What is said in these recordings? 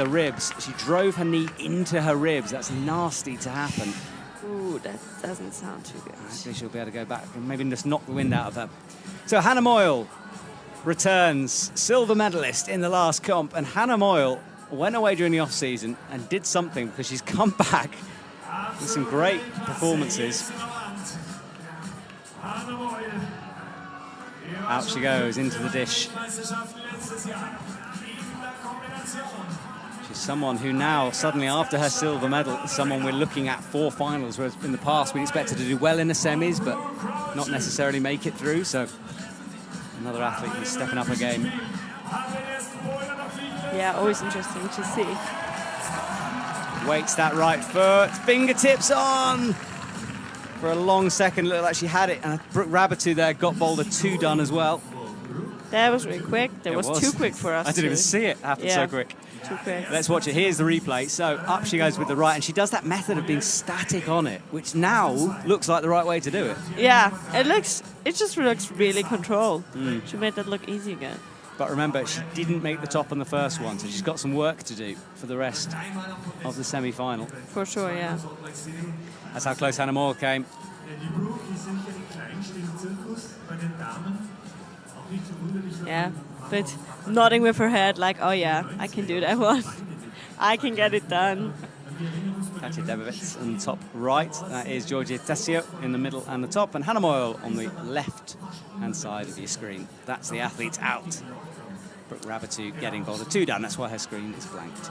her ribs. She drove her knee into her ribs. That's nasty to happen. Ooh, that doesn't sound too good. I think she'll be able to go back and maybe just knock the wind out of her. So Hanna Meul returns, silver medalist in the last comp, and Hanna Meul went away during the off-season and did something because she's come back with some great performances. Out she goes into the dish. She's someone who now, suddenly after her silver medal, is someone we're looking at for finals, whereas in the past we expected her to do well in the semis, but not necessarily make it through. So another athlete who's stepping up her game. Yeah, always interesting to see. Waits that right foot, fingertips on. For a long second, looked like she had it, and Brooke Rabatou there got Boulder 2 done as well. That was really quick. That was too quick for us. I didn't even see it happen so quick. Too quick. Let's watch it. Here's the replay. So up she goes with the right, and she does that method of being static on it, which now looks like the right way to do it. Yeah, it just looks really controlled. She made that look easy again. But remember, she didn't make the top on the first one, so she's got some work to do for the rest of the semi-final. For sure, yeah. That's how close Hanna Meul came. Yeah, but nodding with her head like, oh yeah, I can do that one. I can get it done. Katja Debovitz on the top right. That is Georgia Tessio in the middle and the top, and Hanna Meul on the left-hand side of your screen. That's the athletes out. Brooke Rabatou getting Boulder 2 done. That's why her screen is blanked.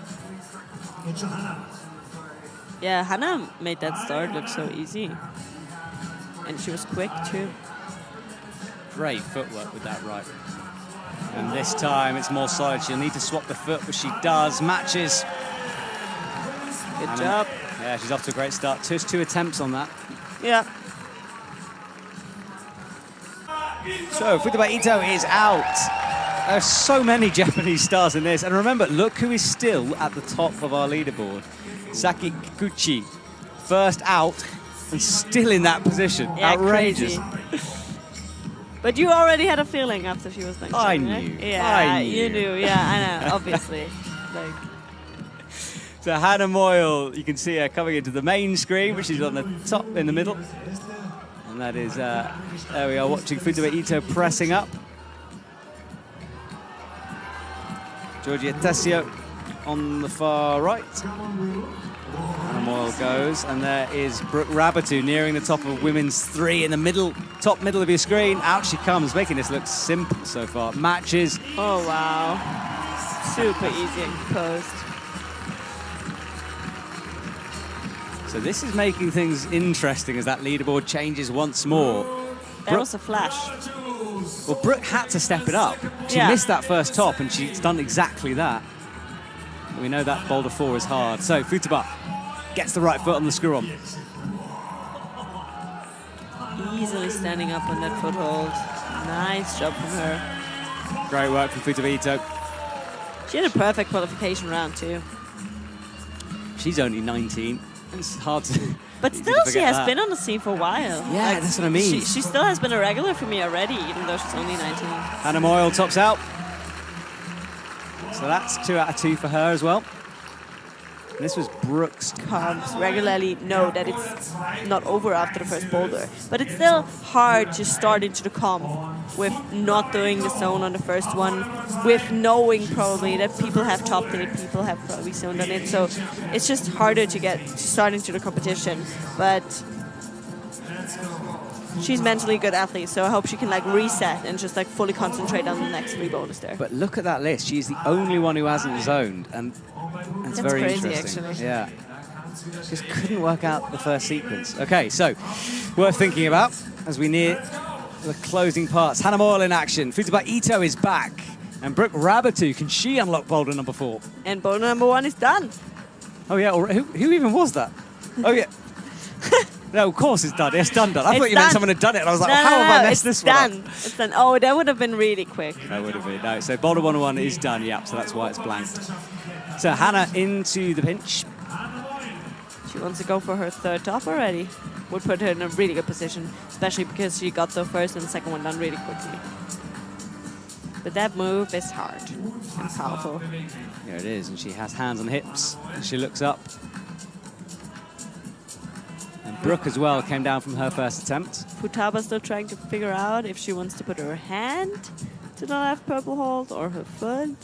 Yeah, Hanna made that start look so easy. And she was quick too. Great footwork with that right. And this time it's more solid. She'll need to swap the foot, but she does. Matches. Good job. Yeah, she's off to a great start. Just 2 attempts on that. Yeah. So Futaba Ito is out. There's so many Japanese stars in this. And remember, look who is still at the top of our leaderboard. Saki Kikuchi, first out and still in that position. Yeah, outrageous. Crazy. But you already had a feeling after she was next. I time, knew. Right? Yeah, I knew. You knew. Yeah, I know. Obviously. Like. So Hanna Meul, you can see her coming into the main screen, which is on the top in the middle. And that is, there we are watching Futaba Ito pressing up. Georgia Tessio on the far right. Hanna Meul goes, and there is Brooke Rabatou nearing the top of women's 3 in the middle, top middle of your screen. Out she comes, making this look simple so far. Matches. Oh, wow. Super easy and composed. So this is making things interesting as that leaderboard changes once more. That was a flash. Well, Brooke had to step it up. She missed that first top, and she's done exactly that. We know that Boulder 4 is hard. So Futaba gets the right foot on the screw-on. Easily standing up on that foothold. Nice job from her. Great work from Futaba Ito. She had a perfect qualification round too. She's only 19. It's hard to... But still, she has been on the scene for a while. Yeah, like, that's what I mean. She still has been a regular for me already, even though she's only 19. Hanna Meul tops out. So that's 2 out of 2 for her as well. And this was Brooks. Comps regularly know that it's not over after the first boulder. But it's still hard to start into the comp with not doing the zone on the first one, with knowing probably that people have topped it, people have probably zoned on it. So it's just harder to start into the competition. But she's mentally a good athlete, so I hope she can like reset and just like fully concentrate on the next 3 boulders there. But look at that list. She's the only one who hasn't zoned, and that's very crazy, interesting. actually. Yeah. Just couldn't work out the first sequence. Okay, so worth thinking about as we near the closing parts. Hanna Meul in action. Futaba Ito is back. And Brooke Rabatou, can she unlock boulder number 4? And boulder number 1 is done. Oh yeah, who even was that? Oh yeah. No, of course it's done. It's done. I thought you meant someone had done it, and I was like, how have I messed this one up? It's done. Oh, that would have been really quick. That would have been. No, so Boulder 101 is done, yeah, so that's why it's blanked. So Hanna into the pinch. She wants to go for her 3rd top already. Would put her in a really good position, especially because she got the first and the second one done really quickly. But that move is hard and powerful. Yeah, it is, and she has hands on hips, and she looks up. And Brooke as well came down from her first attempt. Futaba still trying to figure out if she wants to put her hand to the left purple hold or her foot.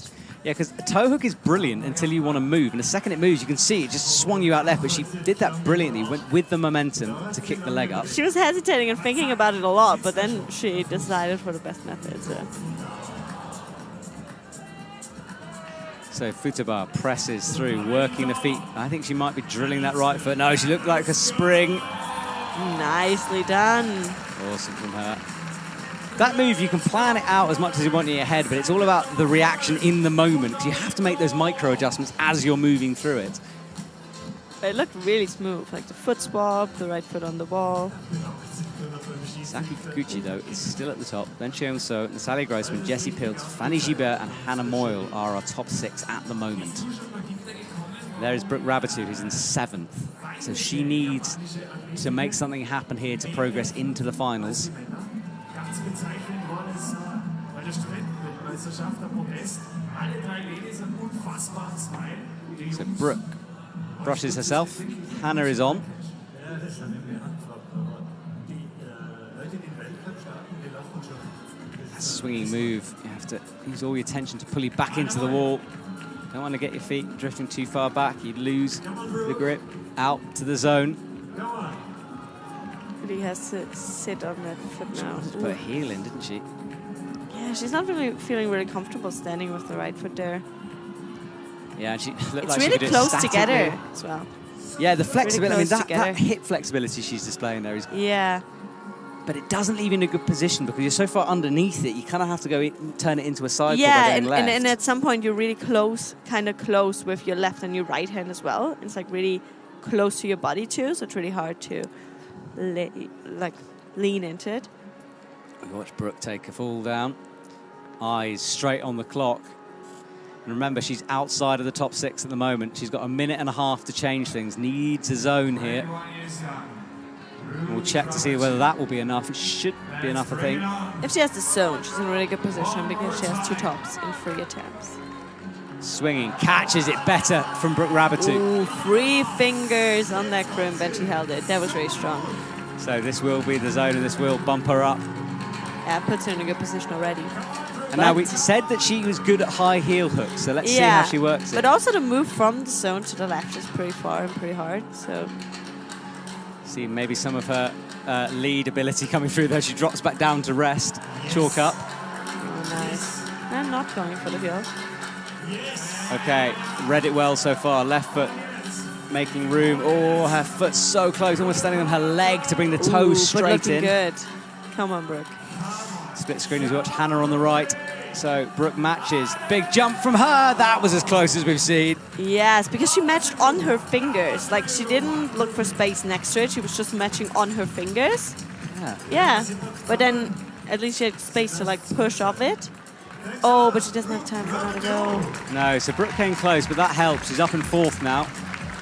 Yeah, because a toe hook is brilliant until you want to move. And the second it moves, you can see it just swung you out left. But she did that brilliantly, went with the momentum to kick the leg up. She was hesitating and thinking about it a lot, but then she decided for the best method. So Futaba presses through, working the feet. I think she might be drilling that right foot. No, she looked like a spring. Nicely done. Awesome from her. That move, you can plan it out as much as you want in your head, but it's all about the reaction in the moment, because you have to make those micro adjustments as you're moving through it. It looked really smooth, like the foot swap, the right foot on the wall. Saki Kikuchi, though, is still at the top. Then Cheon-so, Natalia Grossman, Jessie Pilz, Fanny Gibert, and Hanna Meul are our top 6 at the moment. There is Brooke Rabatou, who's in 7th. So she needs to make something happen here to progress into the finals. So Brooke brushes herself. Hanna is on. A swinging move. You have to use all your tension to pull you back into the wall. Don't want to get your feet drifting too far back. You'd lose the grip. Out to the zone. Really has to sit on that foot now. She put a heel in, didn't she? Yeah, she's not really feeling really comfortable standing with the right foot there. Yeah, and she looked It's like really she could do it close statically. together as well. Yeah, the flexibility. Really I mean, close that hip flexibility she's displaying there is. Yeah. But it doesn't leave you in a good position because you're so far underneath it. You kind of have to go turn it into a cycle. Yeah, by going left. and at some point you're really close, kind of close with your left and your right hand as well. It's like really close to your body too, so it's really hard to lean into it. We watch Brooke take a fall down. Eyes straight on the clock. And remember, she's outside of the top 6 at the moment. She's got a minute and a half to change things. Needs a zone here. We'll check to see whether that will be enough. It should be enough, I think. If she has the zone, she's in a really good position because she has 2 tops in 3 attempts. Swinging, catches it better from Brooke Rabatou. Ooh, 3 fingers on that crimp and she held it. That was really strong. So this will be the zone and this will bump her up. Yeah, puts her in a good position already. And now we said that she was good at high heel hooks, so let's see how she works it. But also the move from the zone to the left is pretty far and pretty hard, so... See maybe some of her lead ability coming through there. She drops back down to rest, chalk up. Oh, nice. And not going for the heel. Okay, read it well so far. Left foot making room. Oh, her foot's so close, almost standing on her leg to bring the toes straight in. Good. Come on, Brooke. Split screen as we watch Hanna on the right. So Brooke matches. Big jump from her. That was as close as we've seen. Yes, because she matched on her fingers. Like, she didn't look for space next to it. She was just matching on her fingers. Yeah. But then at least she had space to, like, push off it. Oh, but she doesn't have time for her to go. No, so Brooke came close, but that helps. She's up in 4th now.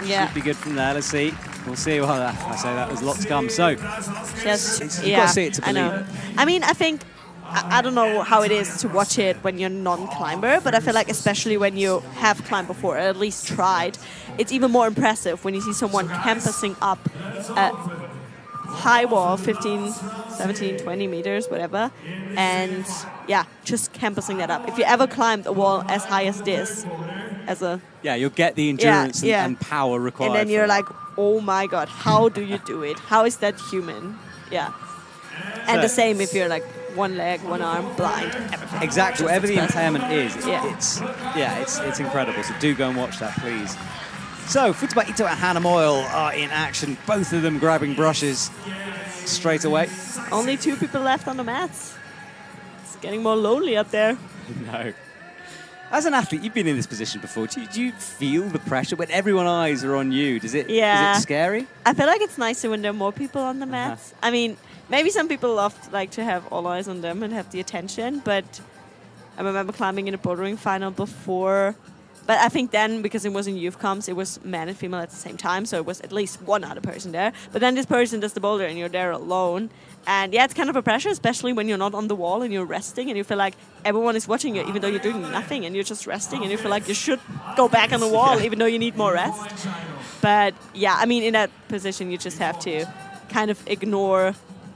Yeah. Should be good from there. Let's see. We'll see. Well, I say that was lots to come. So, you've got to see it to believe it. I mean, I think... I don't know how it is to watch it when you're non-climber, but I feel like especially when you have climbed before, or at least tried, it's even more impressive when you see someone campusing up a high wall, 15, 17, 20 meters, whatever, and yeah, just campusing that up. If you ever climbed a wall as high as this, yeah, you'll get the endurance and power required. And then you're like, oh my God, how do you do it? How is that human? Yeah. And the same if you're like, 1 leg, 1 arm, blind, everything. Exactly, whatever the impairment is, Yeah. it's incredible. So do go and watch that, please. So Futaba Ito and Hanna Meul are in action. Both of them grabbing brushes straight away. Only 2 people left on the mats. It's getting more lonely up there. No. As an athlete, you've been in this position before. Do you feel the pressure when everyone's eyes are on you? Is it scary? I feel like it's nicer when there are more people on the mats. I mean, maybe some people like to have all eyes on them and have the attention, but I remember climbing in a bouldering final before But I think then, because it was in youth comps, it was man and female at the same time, so it was at least one other person there. But then this person does the boulder and you're there alone. And yeah, it's kind of a pressure, especially when you're not on the wall and you're resting and you feel like everyone is watching you, even though you're doing nothing and you're just resting and you feel like you should go back on the wall, even though you need more rest. But yeah, I mean, in that position, you just have to kind of ignore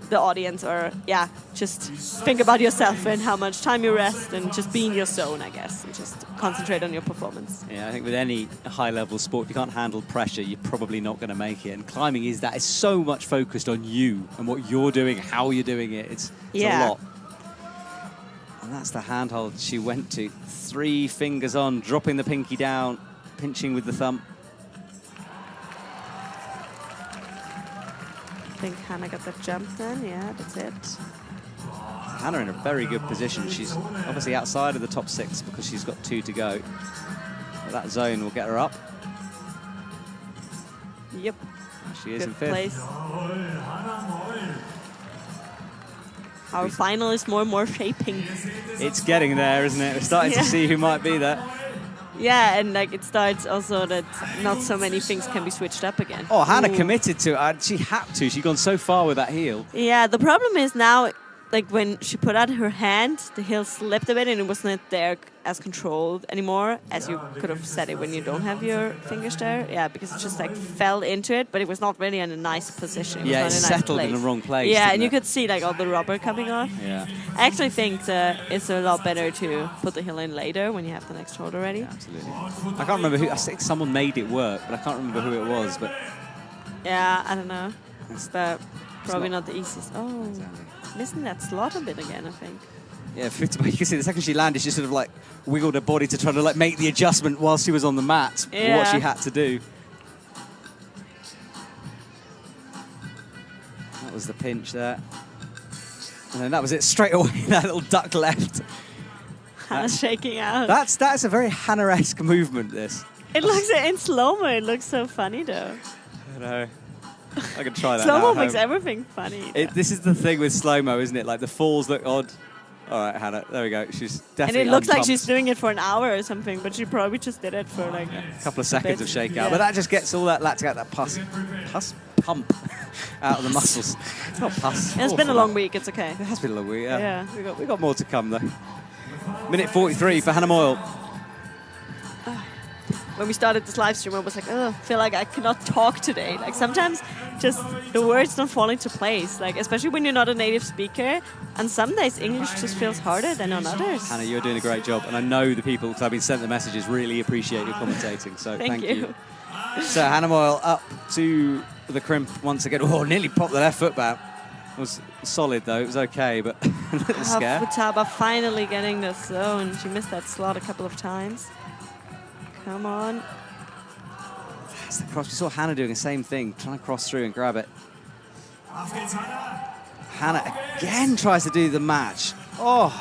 the audience, or yeah, just think about yourself and how much time you rest and just be in your zone, I guess, and just concentrate on your performance. Yeah, I think with any high-level sport, if you can't handle pressure, you're probably not going to make it. And climbing is that. It's so much focused on you and what you're doing, how you're doing it. It's a lot. And that's the handhold she went to. 3 fingers on, dropping the pinky down, pinching with the thumb. I think Hanna got that jump then. Yeah, that's it. Hanna in a very good position. She's obviously outside of the top 6 because she's got 2 to go. But that zone will get her up. Yep. She is good in 5th. Place. Our final is more and more shaping. It's getting there, isn't it? We're starting to see who might be there. Yeah, and like it starts also that not so many things can be switched up again. Oh, Hanna committed to it. She had to. She'd gone so far with that heel. Yeah, the problem is now, like when she put out her hand, the heel slipped a bit and it wasn't there as controlled anymore as you could have said it when you don't have your fingers there. Yeah, because it just like fell into it, but it was not really in a nice position. It was not settled in the wrong place. Yeah, and you could see like all the rubber coming off. Yeah. I actually think it's a lot better to put the heel in later when you have the next hold already. Yeah, absolutely. I can't remember who. I think someone made it work, but I can't remember who it was. But yeah, I don't know. But probably not the easiest. Oh, missing that slot a bit again, I think. Yeah, you can see the second she landed, she sort of like wiggled her body to try to like make the adjustment while she was on the mat for what she had to do. That was the pinch there. And then that was it straight away, that little duck left. Hanna's shaking out. That's a very Hanna-esque movement, this. It looks in slow-mo, it looks so funny though. I know. I could try that. Slow-mo makes everything funny. This is the thing with slow-mo, isn't it? Like the falls look odd. All right, Hanna, there we go. She's definitely And it looks like she's doing it for an hour or something, but she probably just did it for like a couple of seconds of shakeout. But that just gets all that lactic out, that pump out of the muscles. It's not pus. It's been a long week, it's okay. It has been a long week, yeah. We got more to come, though. Minute 43 for Hanna Meul. When we started this live stream, I was like, oh, I feel like I cannot talk today. Like sometimes just the words don't fall into place. Like especially when you're not a native speaker. And some days English just feels harder than on others. Hanna, you're doing a great job. And I know the people, because I've been sent the messages, really appreciate your commentating. So thank you. So Hanna Meul up to the crimp once again. Oh, nearly popped the left foot back. It was solid though. It was okay, but a little scare. Futaba finally getting the zone. She missed that slot a couple of times. Come on. That's the cross. We saw Hanna doing the same thing, trying to cross through and grab it. Hanna again tries to do the match. Oh.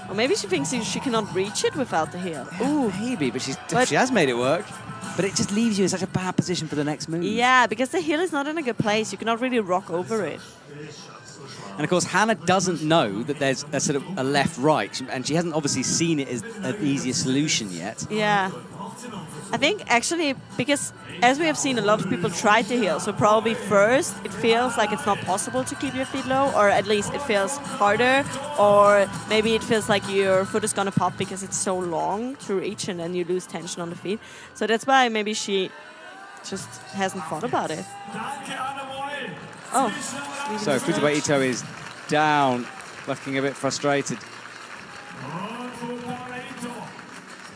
Or maybe she thinks she cannot reach it without the heel. Ooh, maybe, but she has made it work. But it just leaves you in such a bad position for the next move. Yeah, because the heel is not in a good place. You cannot really rock over it. And of course, Hanna doesn't know that there's a sort of a left-right, and she hasn't obviously seen it as an easier solution yet. Yeah. I think actually, because as we have seen, a lot of people try to heel, so probably first it feels like it's not possible to keep your feet low, or at least it feels harder, or maybe it feels like your foot is going to pop because it's so long to reach and then you lose tension on the feet. So that's why maybe she just hasn't thought about it. Oh. So Futaba Ito is down, looking a bit frustrated.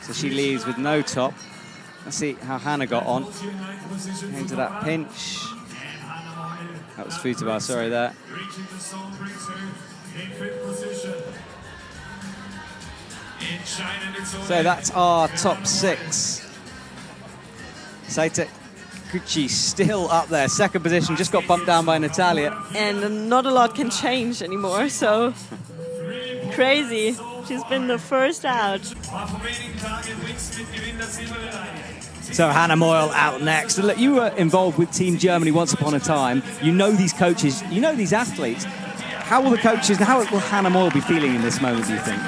So she leaves with no top. Let's see how Hanna got on. Into that pinch. That was Futaba, sorry there. So that's our top 6. Saita Kuchi still up there, second position, just got bumped down by Natalia. And not a lot can change anymore, so crazy. She's been the first out. So Hanna Meul out next. Look, you were involved with Team Germany once upon a time. You know these coaches, you know these athletes. How will the coaches, how will Hanna Meul be feeling in this moment, do you think?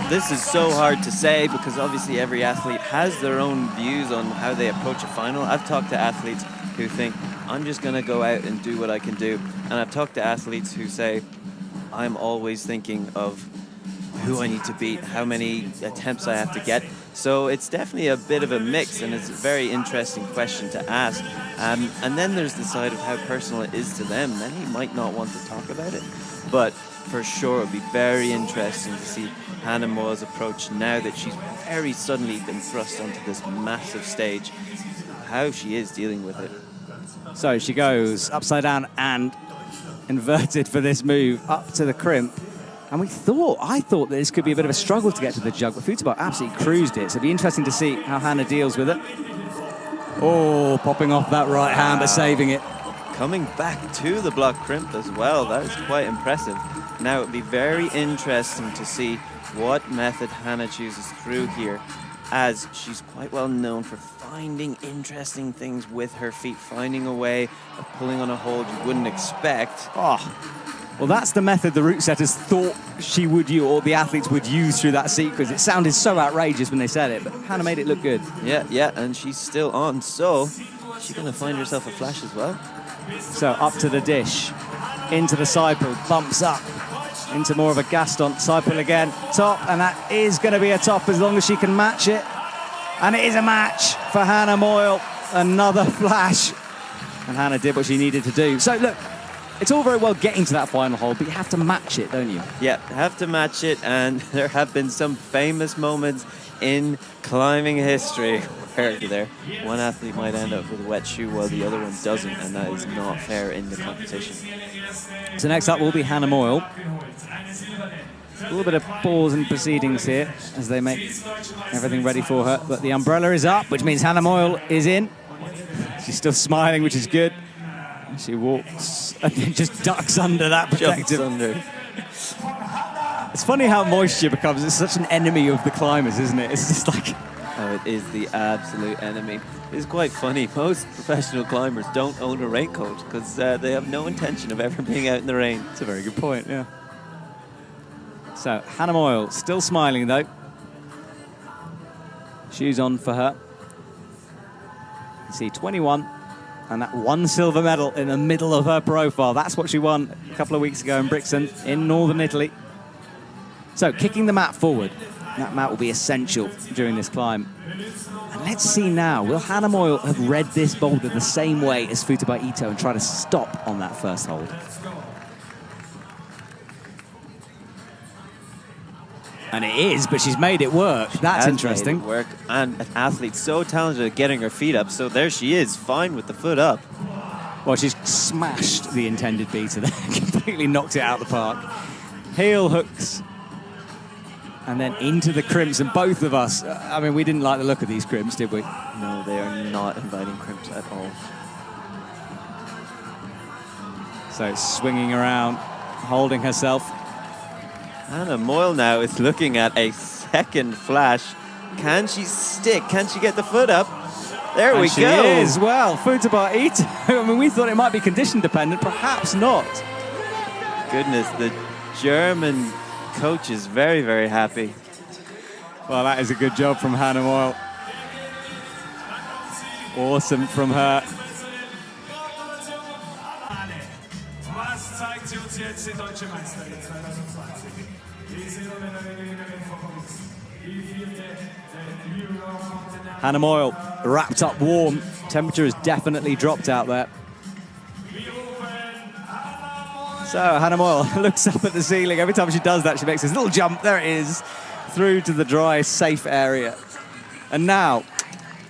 this is so hard to say because obviously every athlete has their own views on how they approach a final. I've talked to athletes who think, I'm just going to go out and do what I can do. And I've talked to athletes who say, I'm always thinking of who I need to beat, how many attempts I have to get. So it's definitely a bit of a mix, and it's a very interesting question to ask. And then there's the side of how personal it is to them. Many might not want to talk about it, but for sure it'll be very interesting to see Hanna Meul's approach now that she's very suddenly been thrust onto this massive stage, how she is dealing with it. So she goes upside down and inverted for this move up to the crimp. And I thought that this could be a bit of a struggle to get to the jug, but Futaba absolutely cruised it. So it'll be interesting to see how Hanna deals with it. Oh, popping off that right hand, but saving it. Coming back to the block crimp as well. That is quite impressive. Now it'll be very interesting to see what method Hanna chooses through here, as she's quite well known for finding interesting things with her feet, finding a way of pulling on a hold you wouldn't expect. Well, that's the method the route setters thought she would use, or the athletes would use through that sequence. It sounded so outrageous when they said it, but Hanna made it look good. Yeah, and she's still on. So she's going to find herself a flash as well. So up to the dish, into the side pull, bumps up, into more of a Gaston. Side pull again, top, and that is going to be a top as long as she can match it. And it is a match for Hanna Meul. Another flash. And Hanna did what she needed to do. So look, it's all very well getting to that final hold, but you have to match it, don't you? Yeah, have to match it, and there have been some famous moments in climbing history where one athlete might end up with a wet shoe while the other one doesn't, and that is not fair in the competition. So next up will be Hanna Meul. A little bit of pause in proceedings here as they make everything ready for her, but the umbrella is up, which means Hanna Meul is in. She's still smiling, which is good. She walks and then just ducks under that protective. Under. It's funny how moisture becomes, it's such an enemy of the climbers, isn't it? It's just like... Oh, it is the absolute enemy. It's quite funny. Most professional climbers don't own a raincoat because they have no intention of ever being out in the rain. That's a very good point, yeah. So, Hanna Meul still smiling, though. Shoes on for her. You see 21. And that one silver medal in the middle of her profile. That's what she won a couple of weeks ago in Brixen in northern Italy. So kicking the mat forward. That mat will be essential during this climb. And let's see now, will Hanna Meul have read this boulder the same way as Futaba Ito and try to stop on that first hold? And it is, but she's made it work. That's interesting. Made it work, and an athlete so talented at getting her feet up. So there she is, fine with the foot up. Well, she's smashed the intended beater there, completely knocked it out of the park. Heel hooks, and then into the crimps. And both of us, I mean, we didn't like the look of these crimps, did we? No, they are not inviting crimps at all. So swinging around, holding herself. Hanna Meul now is looking at a second flash. Can she stick? Can she get the foot up? There we go. She is. Well, Futaba Ito. I mean, we thought it might be condition dependent. Perhaps not. Goodness, the German coach is very, very happy. Well, that is a good job from Hanna Meul. Awesome from her. Hanna Meul wrapped up warm. Temperature has definitely dropped out there. So Hanna Meul looks up at the ceiling. Every time she does that, she makes this little jump. There it is, through to the dry, safe area. And now,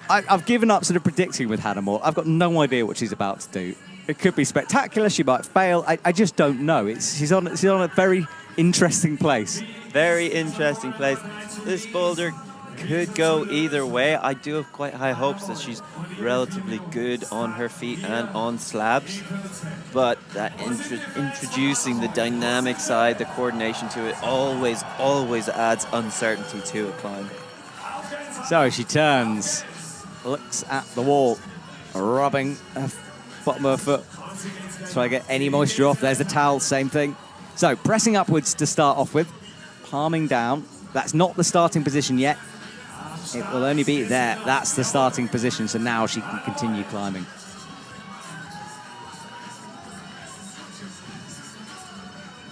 I've given up sort of predicting with Hanna Meul. I've got no idea what she's about to do. It could be spectacular. She might fail. I just don't know. She's on a very interesting place. Very interesting place. This boulder could go either way. I do have quite high hopes that she's relatively good on her feet and on slabs, but that introducing the dynamic side, the coordination to it, always adds uncertainty to a climb. So she turns, looks at the wall, rubbing her bottom of her foot, try to get any moisture off. There's the towel, same thing. So pressing upwards to start off with, palming down, That's not the starting position yet. It will only be there. That's the starting position, so now she can continue climbing.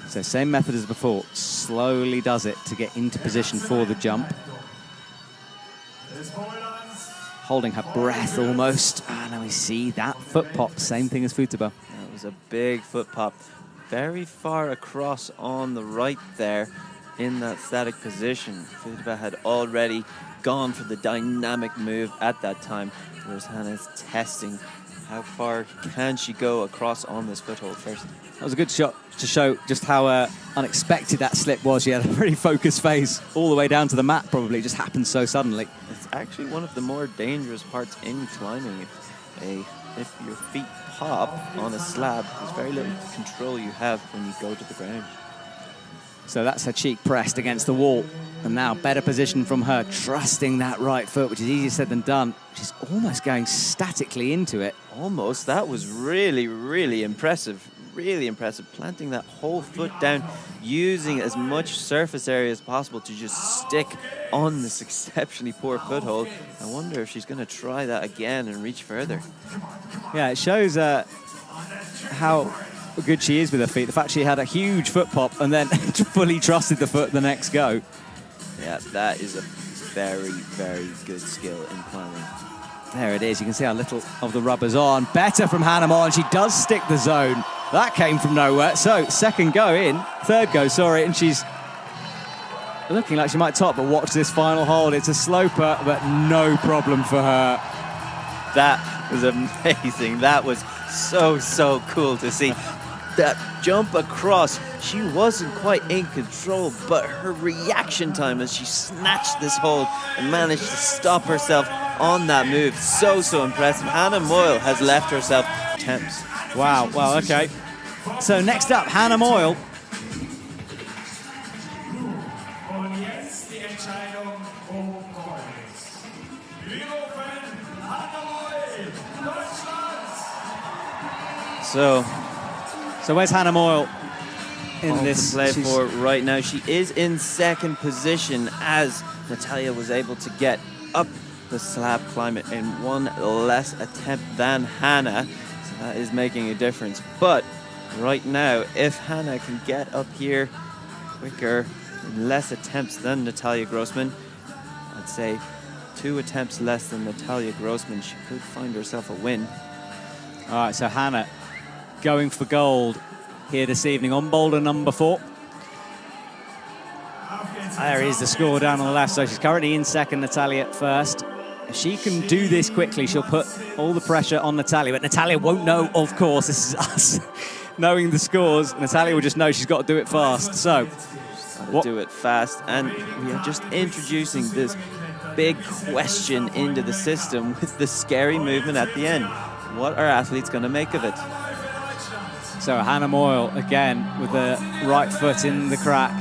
So same method as before, slowly does it to get into position for the jump. Holding her breath almost. And now we see that foot pop, same thing as Futaba. That was a big foot pop. Very far across on the right there in that static position. Futaba had already gone for the dynamic move at that time, whereas Hanna is testing how far can she go across on this foothold first. That was a good shot to show just how unexpected that slip was. She had a very focused phase all the way down to the mat, probably. It just happened so suddenly. It's actually one of the more dangerous parts in climbing. If your feet pop on a slab, there's very little control you have when you go to the ground. So that's her cheek pressed against the wall. And now better position from her, trusting that right foot, which is easier said than done. She's almost going statically into it. Almost. That was really, really impressive. Really impressive. Planting that whole foot down, using as much surface area as possible to just stick on this exceptionally poor foothold. I wonder if she's going to try that again and reach further. Yeah, it shows how good she is with her feet. The fact she had a huge foot pop and then fully trusted the foot the next go. Yeah, that is a very, very good skill in climbing. There it is. You can see how little of the rubber's on. Better from Hanna Meul, and she does stick the zone. That came from nowhere. So, third go, and she's looking like she might top, but watch this final hold. It's a sloper, but no problem for her. That was amazing. That was so cool to see. That jump across, she wasn't quite in control, but her reaction time as she snatched this hold and managed to stop herself on that move, so impressive. Hanna Meul has left herself attempts. Wow, well, okay. So next up, Hanna Meul. So where's Hanna Meul in this? Play for right now. She is in second position as Natalia was able to get up the slab climb in one less attempt than Hanna. So that is making a difference. But right now, if Hanna can get up here quicker, less attempts than Natalia Grossman, I'd say 2 attempts less than Natalia Grossman, she could find herself a win. All right, so Hanna going for gold here this evening on Boulder number 4. There is the score down on the left. So she's currently in second, Natalia first. If she can do this quickly, she'll put all the pressure on Natalia. But Natalia won't know, of course. This is us knowing the scores. Natalia will just know she's got to do it fast. So, do it fast. And we are just introducing this big question into the system with the scary movement at the end. What are athletes going to make of it? So Hanna Meul, again, with the right foot in the crack,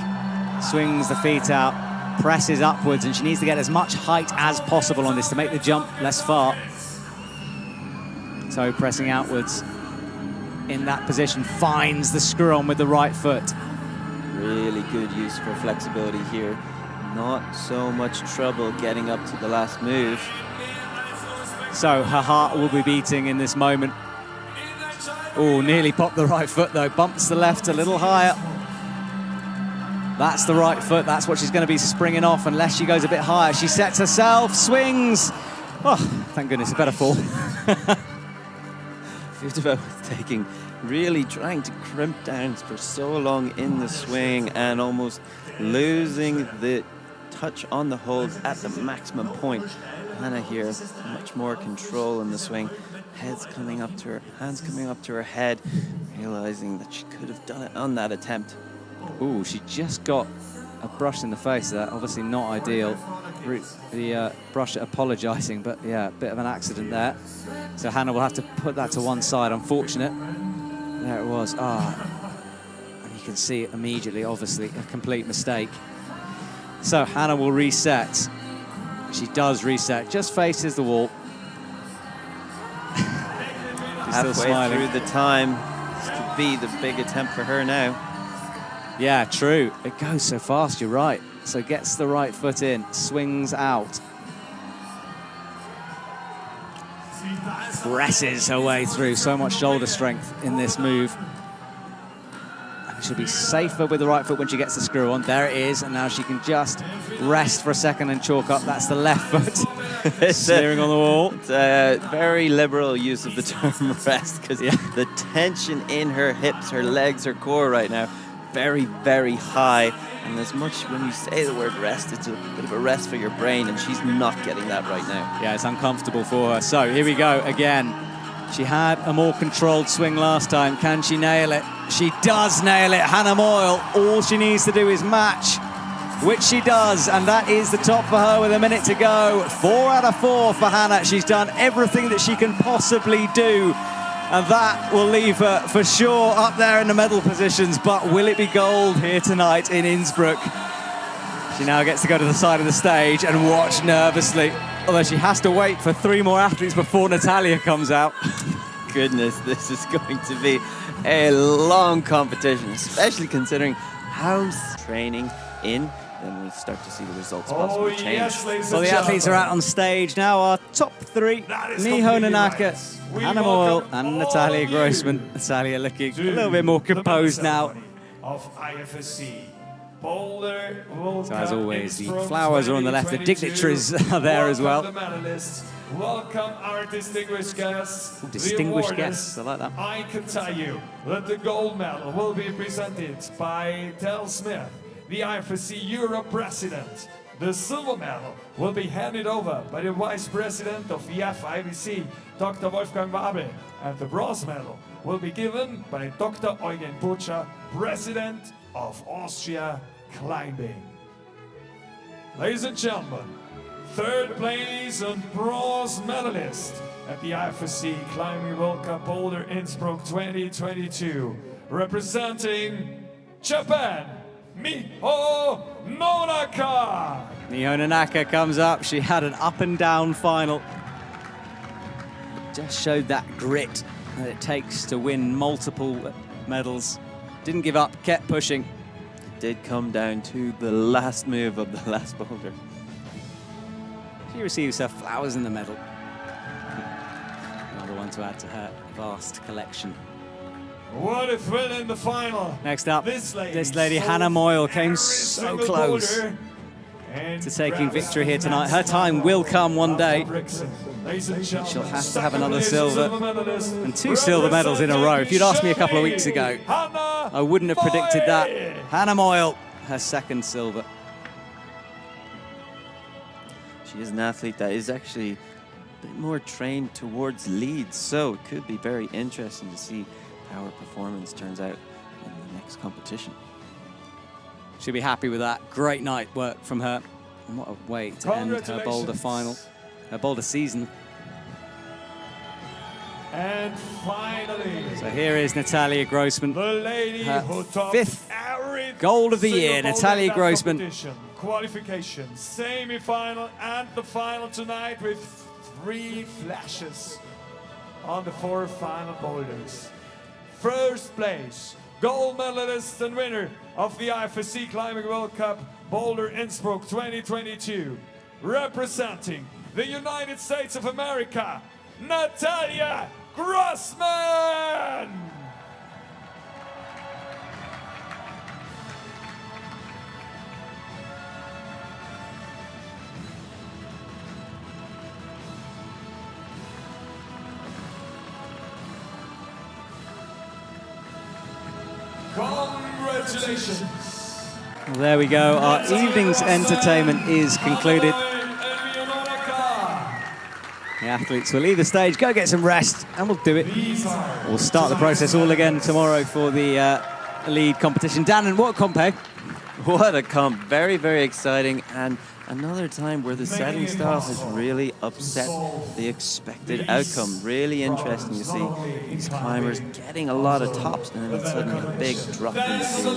swings the feet out, presses upwards, and she needs to get as much height as possible on this to make the jump less far. So pressing outwards in that position, finds the screw on with the right foot. Really good use for flexibility here. Not so much trouble getting up to the last move. So her heart will be beating in this moment. Oh, nearly popped the right foot though. Bumps the left a little higher. That's the right foot. That's what she's going to be springing off unless she goes a bit higher. She sets herself, swings. Oh, thank goodness, a better fall. Futaba was really trying to crimp down for so long in the swing and almost losing the touch on the hold at the maximum point. Hanna here, much more control in the swing. Hands coming up to her head, realizing that she could have done it on that attempt. Ooh, she just got a brush in the face there. Obviously not ideal. The brush apologizing, but yeah, a bit of an accident there. So Hanna will have to put that to one side. Unfortunate. There it was. And you can see it immediately, obviously, a complete mistake. So Hanna will reset. She does reset, just faces the wall. Halfway still smiling through the time. This could be the big attempt for her now. Yeah, true. It goes so fast, you're right. So gets the right foot in, swings out. Presses her way through, so much shoulder strength in this move. She'll be safer with the right foot when she gets the screw on. There it is, and now she can just rest for a second and chalk up. That's the left foot. Steering on the wall. It's a very liberal use of the term rest, because the tension in her hips, her legs, her core right now, very, very high. And as much when you say the word rest, it's a bit of a rest for your brain, and she's not getting that right now. Yeah, it's uncomfortable for her. So here we go again. She had a more controlled swing last time. Can she nail it? She does nail it. Hanna Meul, all she needs to do is match, which she does, and that is the top for her with a minute to go. 4 out of 4 for Hanna. She's done everything that she can possibly do, and that will leave her for sure up there in the medal positions. But will it be gold here tonight in Innsbruck? She now gets to go to the side of the stage and watch nervously, although she has to wait for 3 more athletes before Natalia comes out. Goodness, this is going to be a long competition, especially considering how training in. Then we start to see the results possibly change. Yes, well, the athletes are out on stage now. Our top 3, Miho Nanaka, Hanna Meul and Natalia Grossman. Natalia looking a little bit more composed now. Of IFSC. Boulder, so as always, the flowers are on the left, the dignitaries are there as well. Welcome our distinguished guests. Distinguished guests, I like that. I can tell you that the gold medal will be presented by Del Smith, the IFSC Europe president. The silver medal will be handed over by the vice president of the IFSC, Dr. Wolfgang Wabel, and the bronze medal will be given by Dr. Eugen Butcher, president of Austria Climbing. Ladies and gentlemen, 3rd place and bronze medalist at the IFSC Climbing World Cup Boulder Innsbruck 2022, representing Japan, Miho Nanaka. Miho Nanaka comes up. She had an up and down final. Just showed that grit that it takes to win multiple medals. Didn't give up, kept pushing. It did come down to the last move of the last boulder. She receives her flowers in the medal. Another one to add to her vast collection. What a thrill in the final. Next up, this lady Hanna Meul came so close to taking victory here tonight. Her time will come one day. She'll have to have another silver and 2 silver medals in a row. If you'd asked me a couple of weeks ago, I wouldn't have predicted that. Hanna Meul, her 2nd silver. She is an athlete that is actually a bit more trained towards leads, so it could be very interesting to see how her performance turns out in the next competition. She'll be happy with that. Great night work from her. And what a way to end her Boulder final, her Boulder season. And finally, so here is Natalia Grossman, the lady her who topped 5th gold of the year. Natalia Grossman. Qualification, semi-final and the final tonight with 3 flashes on the 4 final boulders. 1st place, gold medalist and winner of the IFSC Climbing World Cup Boulder Innsbruck 2022, representing the United States of America, Natalia Grossman! Congratulations. Well, there we go. Our evening's entertainment is concluded. The athletes will leave the stage, go get some rest, and we'll do it. We'll start the process all again tomorrow for the lead competition. Dan, and what comp, hey? What a comp. Very, very exciting. And another time where the setting style has really upset the expected outcome. Really interesting to see these climbers getting a lot of tops and then suddenly a big drop in the field.